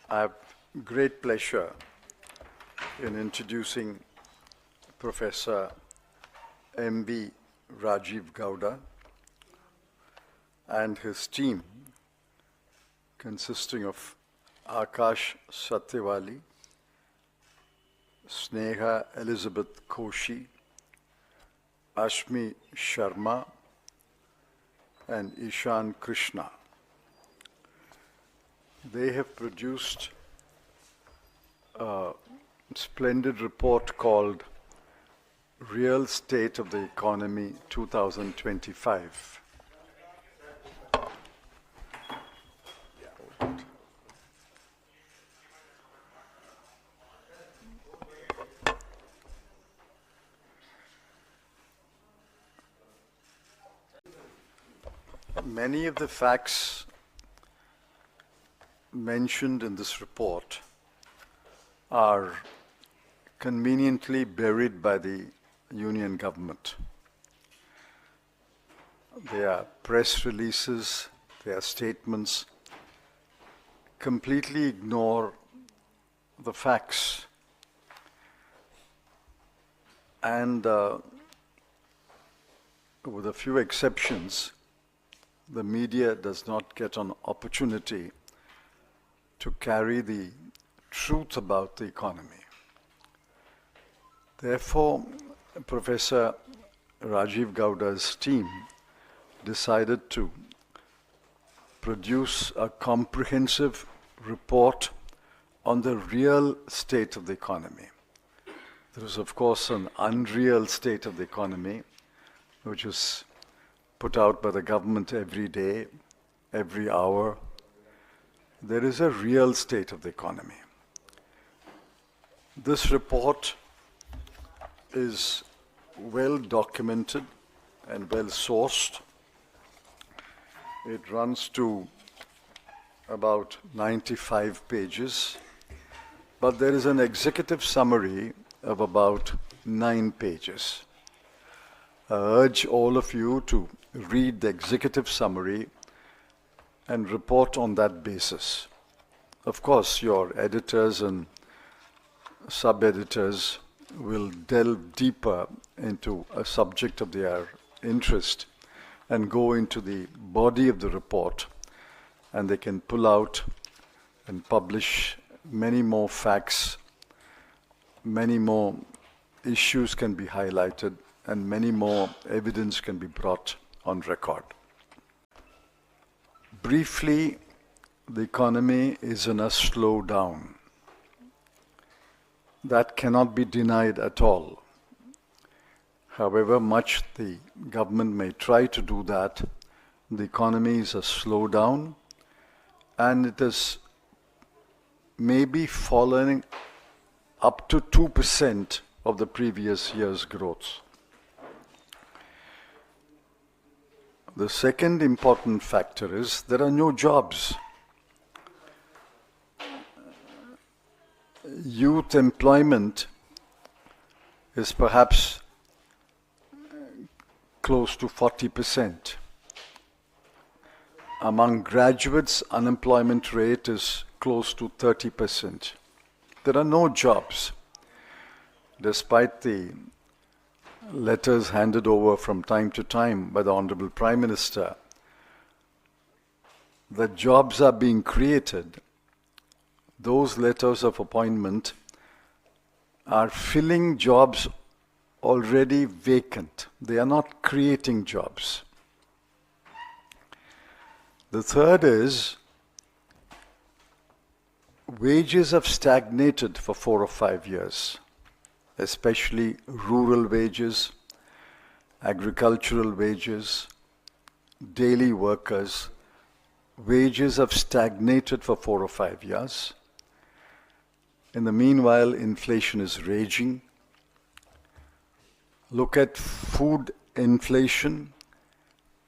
I have great pleasure in introducing Professor M.B. Rajeev Gowda and his team, consisting of Akash Satyavali, Sneha Elizabeth Koshi, Ashmi Sharma, and Ishan Krishna. They have produced a splendid report called Real State of the Economy 2025. Many of the facts mentioned in this report are conveniently buried by the union government. They are press releases, they are statements, completely ignore the facts. And with a few exceptions, the media does not get an opportunity to carry the truth about the economy. Therefore, Professor Rajeev Gowda's team decided to produce a comprehensive report on the real state of the economy. There is, of course, an unreal state of the economy, which is put out by the government every day, every hour. There is a real state of the economy. This report is well documented and well sourced. It runs to about 95 pages, but there is an executive summary of about 9 pages. I urge all of you to read the executive summary and report on that basis. Of course, your editors and sub-editors will delve deeper into a subject of their interest and go into the body of the report, and they can pull out and publish many more facts, many more issues can be highlighted, and many more evidence can be brought on record. Briefly, the economy is in a slowdown. That cannot be denied at all. However much the government may try to do that, the economy is a slowdown, and it is maybe falling up to 2% of the previous year's growth. The second important factor is there are no jobs. Youth employment is perhaps close to 40%. Among graduates, unemployment rate is close to 30%. There are no jobs, despite the letters handed over from time to time by the Honorable Prime Minister. The jobs are being created. Those letters of appointment are filling jobs already vacant. They are not creating jobs. The third is wages have stagnated for 4 or 5 years, especially rural wages, agricultural wages, daily workers. Wages have stagnated for 4 or 5 years. In the meanwhile, inflation is raging. Look at food inflation,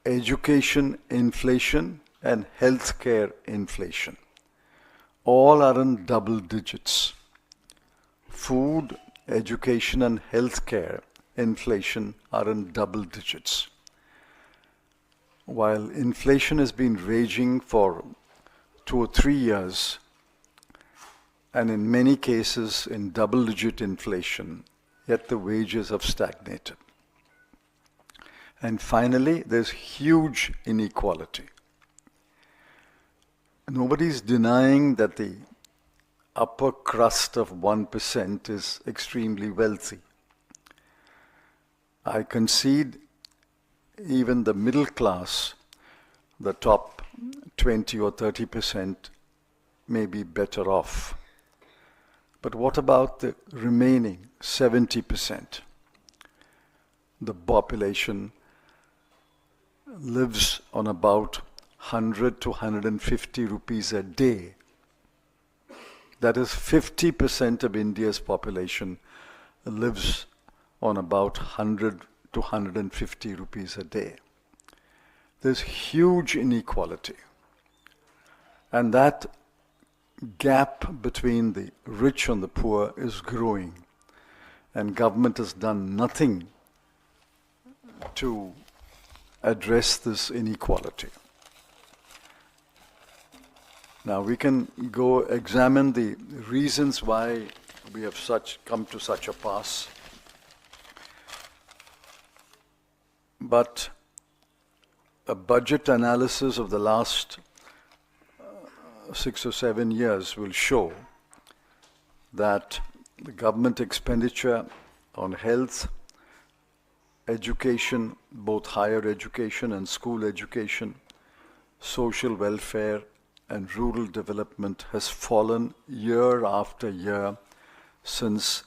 education inflation, and healthcare inflation. All are in double digits. Food, education, and healthcare inflation are in double digits. While inflation has been raging for 2 or 3 years, and in many cases in double-digit inflation, yet the wages have stagnated. And finally, there's huge inequality. Nobody's denying that the upper crust of 1% is extremely wealthy. I concede even the middle class, the top 20 or 30%, may be better off. But what about the remaining 70%? The population lives on about 100 to 150 rupees a day. That is 50% of India's population lives on about 100 to 150 rupees a day. There's huge inequality. And that gap between the rich and the poor is growing. And government has done nothing to address this inequality. Now we can go examine the reasons why we have come to such a pass. But a budget analysis of the last 6 or 7 years will show that the government expenditure on health, education, both higher education and school education, social welfare and rural development has fallen year after year since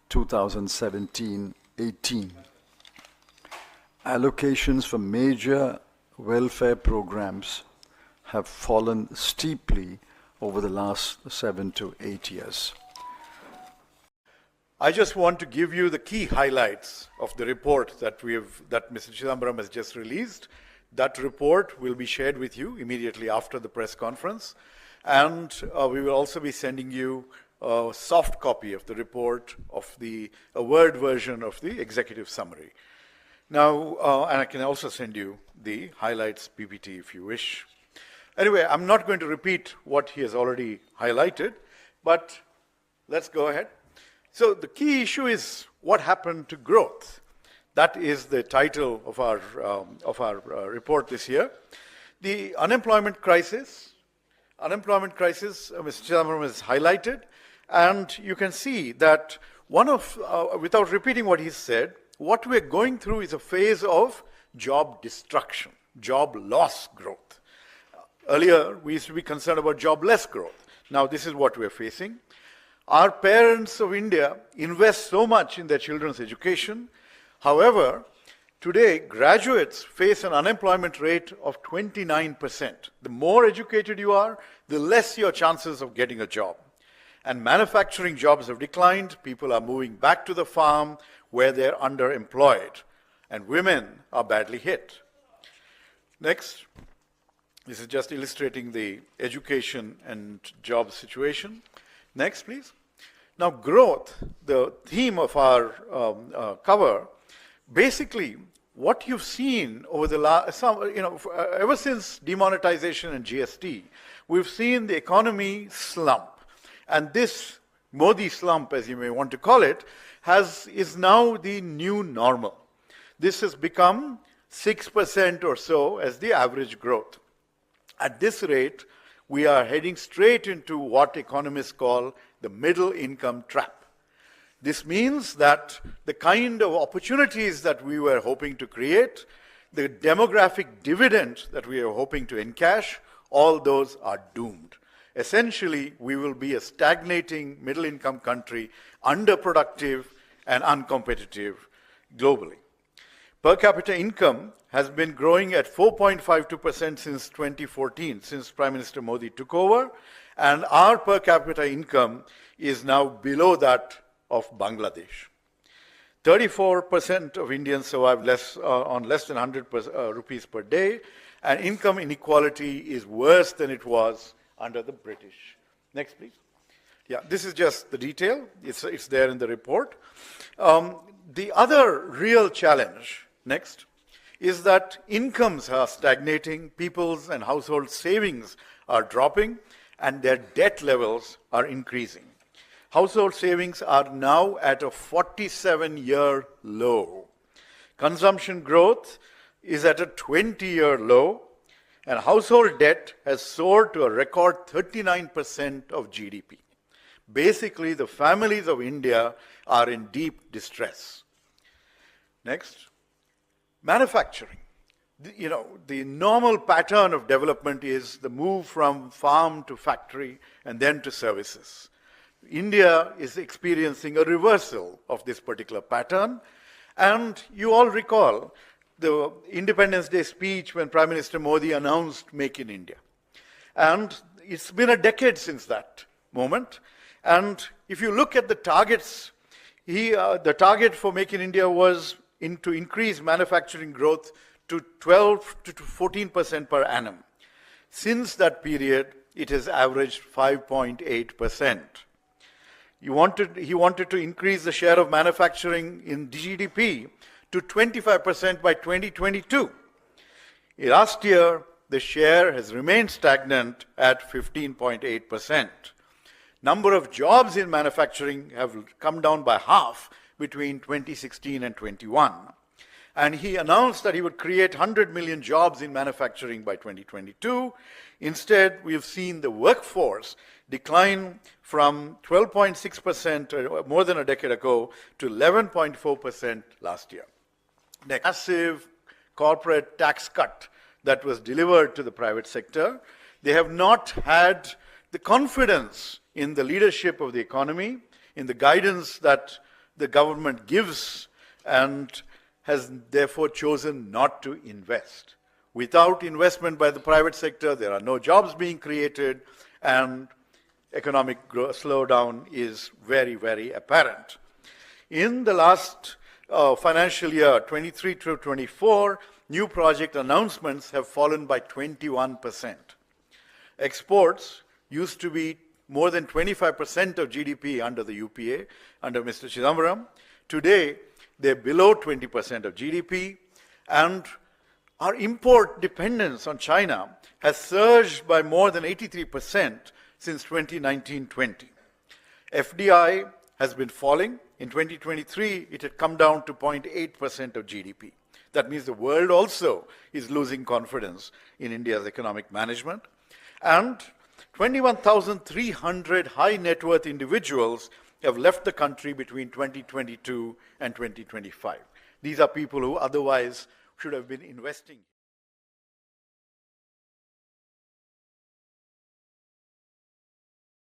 2017-18. Allocations for major welfare programs have fallen steeply over the last 7 to 8 years. I just want to give you the key highlights of the report that Mr. Chidambaram has just released. That report will be shared with you immediately after the press conference. And we will also be sending you a soft copy of the report, a Word version of the executive summary. Now, and I can also send you the highlights PPT if you wish. Anyway, I'm not going to repeat what he has already highlighted, but let's go ahead. So the key issue is what happened to growth. That is the title of our report this year. The unemployment crisis, Mr. Chidambaram has highlighted, and you can see that without repeating what he said, what we're going through is a phase of job destruction, job loss growth. Earlier, we used to be concerned about jobless growth. Now, this is what we're facing. Our parents of India invest so much in their children's education. However, today, graduates face an unemployment rate of 29%. The more educated you are, the less your chances of getting a job. And manufacturing jobs have declined. People are moving back to the farm where they're underemployed. And women are badly hit. Next. This is just illustrating the education and job situation. Next, please. Now, growth, the theme of our cover, basically, what you've seen over the last, ever since demonetization and GST, we've seen the economy slump. And this Modi slump, as you may want to call it, is now the new normal. This has become 6% or so as the average growth. At this rate, we are heading straight into what economists call the middle income trap. This means that the kind of opportunities that we were hoping to create, the demographic dividend that we are hoping to encash, all those are doomed. Essentially, we will be a stagnating middle income country, underproductive and uncompetitive globally. Per capita income has been growing at 4.52% since 2014, since Prime Minister Modi took over, and our per capita income is now below that of Bangladesh. 34% of Indians survive on less than 100 rupees per day, and income inequality is worse than it was under the British. Next, please. Yeah, this is just the detail. It's there in the report. The other real challenge, next, is that incomes are stagnating, people's and household savings are dropping, and their debt levels are increasing. Household savings are now at a 47-year low. Consumption growth is at a 20-year low, and household debt has soared to a record 39% of GDP. Basically, the families of India are in deep distress. Next, manufacturing. The normal pattern of development is the move from farm to factory and then to services. India is experiencing a reversal of this particular pattern, and you all recall the Independence Day speech when Prime Minister Modi announced Make in India. And it's been a decade since that moment. And if you look at the targets, the target for Make in India was to increase manufacturing growth to 12 to 14% per annum. Since that period, it has averaged 5.8%. He wanted to increase the share of manufacturing in GDP to 25% by 2022. Last year, the share has remained stagnant at 15.8%. Number of jobs in manufacturing have come down by half between 2016 and 21. And he announced that he would create 100 million jobs in manufacturing by 2022. Instead, we have seen the workforce decline from 12.6% more than a decade ago to 11.4% last year. The massive corporate tax cut that was delivered to the private sector, they have not had the confidence in the leadership of the economy, in the guidance that the government gives, and has therefore chosen not to invest. Without investment by the private sector, there are no jobs being created, and economic slowdown is very, very apparent. In the last financial year, 23 to 24, new project announcements have fallen by 21%. Exports used to be more than 25% of GDP under the UPA, under Mr. Chidambaram. Today, they're below 20% of GDP, and our import dependence on China has surged by more than 83% since 2019-20. FDI has been falling. In 2023, it had come down to 0.8% of GDP. That means the world also is losing confidence in India's economic management. And 21,300 high net worth individuals have left the country between 2022 and 2025. These are people who otherwise should have been investing.